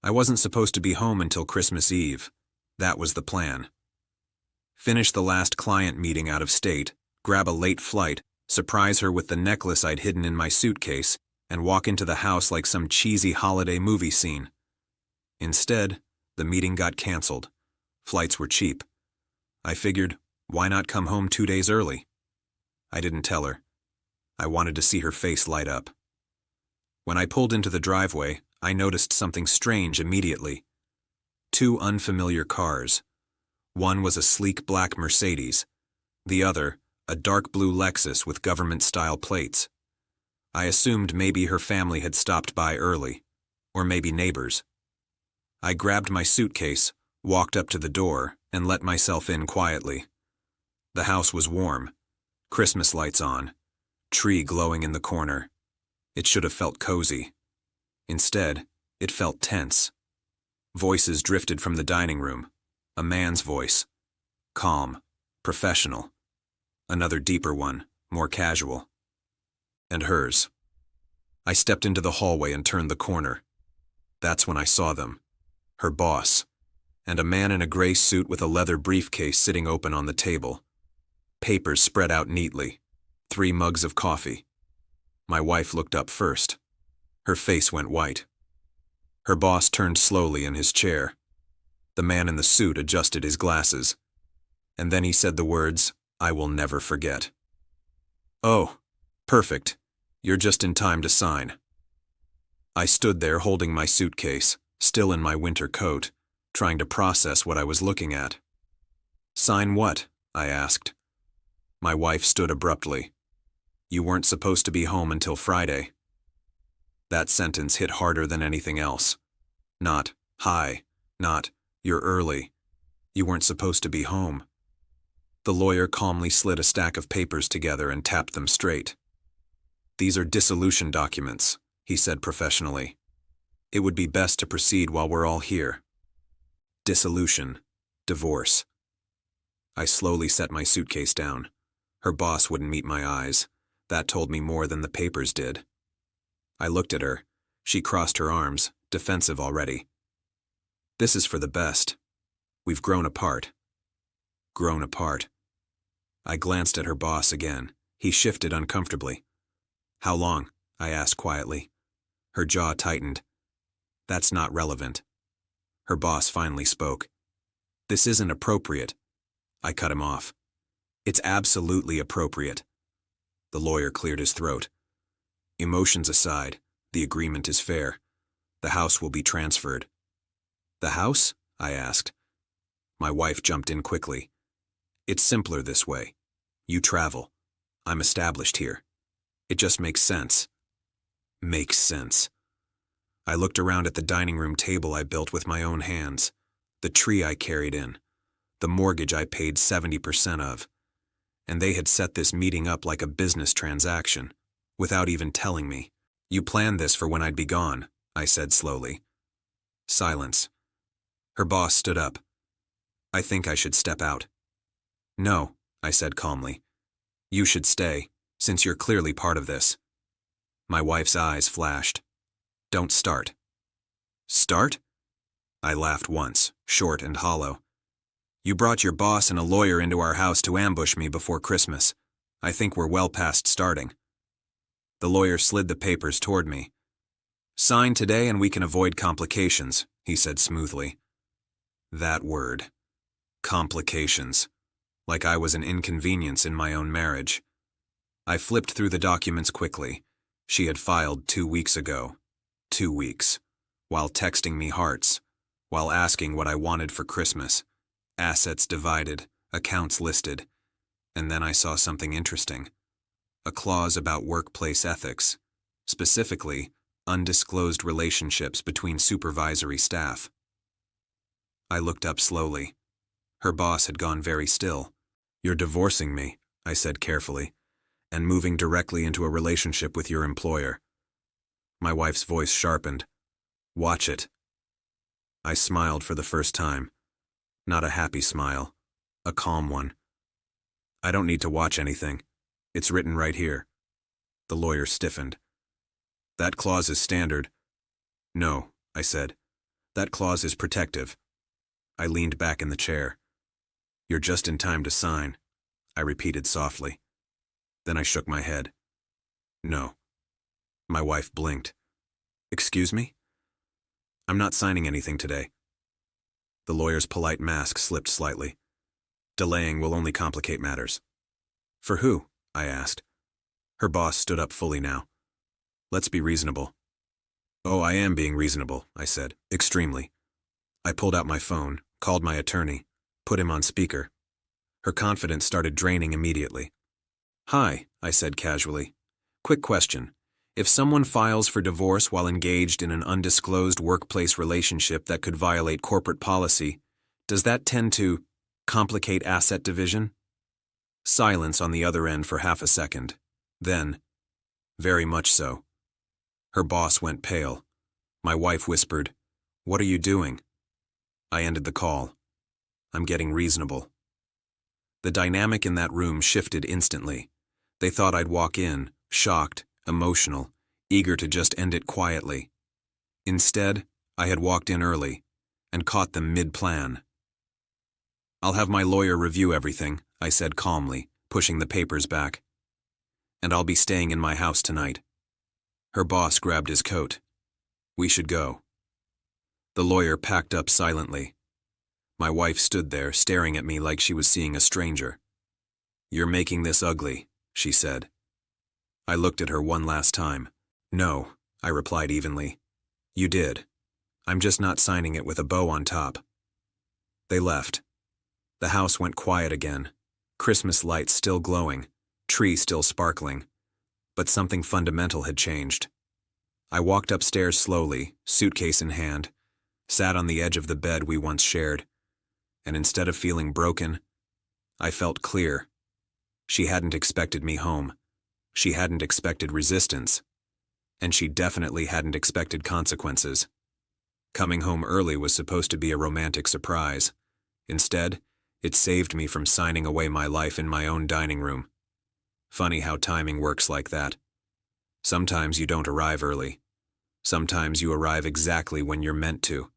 I wasn't supposed to be home until Christmas Eve. That was the plan. Finish the last client meeting out of state, grab a late flight, surprise her with the necklace I'd hidden in my suitcase, and walk into the house like some cheesy holiday movie scene. Instead, the meeting got canceled. Flights were cheap. I figured, why not come home 2 days early? I didn't tell her. I wanted to see her face light up. When I pulled into the driveway, I noticed something strange immediately. 2 unfamiliar cars. One was a sleek black Mercedes. The other, a dark blue Lexus with government-style plates. I assumed maybe her family had stopped by early, or maybe neighbors. I grabbed my suitcase, walked up to the door, and let myself in quietly. The house was warm, Christmas lights on, tree glowing in the corner. It should have felt cozy. Instead, it felt tense. Voices drifted from the dining room. A man's voice. Calm, professional. Another deeper one, more casual. And hers. I stepped into the hallway and turned the corner. That's when I saw them. Her boss. And a man in a gray suit with a leather briefcase sitting open on the table. Papers spread out neatly. 3 mugs of coffee. My wife looked up first. Her face went white. Her boss turned slowly in his chair. The man in the suit adjusted his glasses. And then he said the words, "I will never forget." "Oh, perfect. You're just in time to sign." I stood there holding my suitcase, still in my winter coat, trying to process what I was looking at. "Sign what?" I asked. My wife stood abruptly. "You weren't supposed to be home until Friday." That sentence hit harder than anything else. Not, "Hi," not, "You're early." You weren't supposed to be home. The lawyer calmly slid a stack of papers together and tapped them straight. "These are dissolution documents," he said professionally. "It would be best to proceed while we're all here." Dissolution. Divorce. I slowly set my suitcase down. Her boss wouldn't meet my eyes. That told me more than the papers did. I looked at her. She crossed her arms, defensive already. "This is for the best. We've grown apart." Grown apart. I glanced at her boss again. He shifted uncomfortably. "How long?" I asked quietly. Her jaw tightened. "That's not relevant." Her boss finally spoke. "This isn't appropriate." I cut him off. "It's absolutely appropriate." The lawyer cleared his throat. "Emotions aside, the agreement is fair. The house will be transferred." "The house?" I asked. My wife jumped in quickly. "It's simpler this way. You travel. I'm established here. It just makes sense." Makes sense. I looked around at the dining room table I built with my own hands, the tree I carried in, the mortgage I paid 70% of. And they had set this meeting up like a business transaction, without even telling me. "You planned this for when I'd be gone," I said slowly. Silence. Her boss stood up. "I think I should step out." "No," I said calmly. "You should stay, since you're clearly part of this." My wife's eyes flashed. "Don't start." "Start?" I laughed once, short and hollow. "You brought your boss and a lawyer into our house to ambush me before Christmas. I think we're well past starting." The lawyer slid the papers toward me. "Sign today and we can avoid complications," he said smoothly. That word. Complications. Like I was an inconvenience in my own marriage. I flipped through the documents quickly. She had filed 2 weeks ago. 2 weeks. While texting me hearts. While asking what I wanted for Christmas. Assets divided, accounts listed. And then I saw something interesting. A clause about workplace ethics. Specifically, undisclosed relationships between supervisory staff. I looked up slowly. Her boss had gone very still. "You're divorcing me," I said carefully, "and moving directly into a relationship with your employer." My wife's voice sharpened. "Watch it." I smiled for the first time. Not a happy smile. A calm one. "I don't need to watch anything. It's written right here." The lawyer stiffened. "That clause is standard." "No," I said. That clause is protective. I leaned back in the chair. You're just in time to sign, I repeated softly. Then I shook my head. No. My wife blinked. Excuse me? I'm not signing anything today. The lawyer's polite mask slipped slightly. Delaying will only complicate matters. For who? I asked. Her boss stood up fully now. Let's be reasonable. Oh, I am being reasonable, I said, extremely. I pulled out my phone, called my attorney, put him on speaker. Her confidence started draining immediately. Hi, I said casually. Quick question. If someone files for divorce while engaged in an undisclosed workplace relationship that could violate corporate policy, does that tend to complicate asset division? Silence on the other end for half a second. Then, very much so. Her boss went pale. My wife whispered, "What are you doing?" I ended the call. I'm getting reasonable. The dynamic in that room shifted instantly. They thought I'd walk in, shocked, emotional, eager to just end it quietly. Instead, I had walked in early and caught them mid-plan. I'll have my lawyer review everything, I said calmly, pushing the papers back. And I'll be staying in my house tonight. Her boss grabbed his coat. We should go. The lawyer packed up silently. My wife stood there, staring at me like she was seeing a stranger. You're making this ugly, she said. I looked at her one last time. No, I replied evenly. You did. I'm just not signing it with a bow on top. They left. The house went quiet again. Christmas lights still glowing, tree still sparkling. But something fundamental had changed. I walked upstairs slowly, suitcase in hand, sat on the edge of the bed we once shared, and instead of feeling broken, I felt clear. She hadn't expected me home. She hadn't expected resistance. And she definitely hadn't expected consequences. Coming home early was supposed to be a romantic surprise. Instead, it saved me from signing away my life in my own dining room. Funny how timing works like that. Sometimes you don't arrive early. Sometimes you arrive exactly when you're meant to.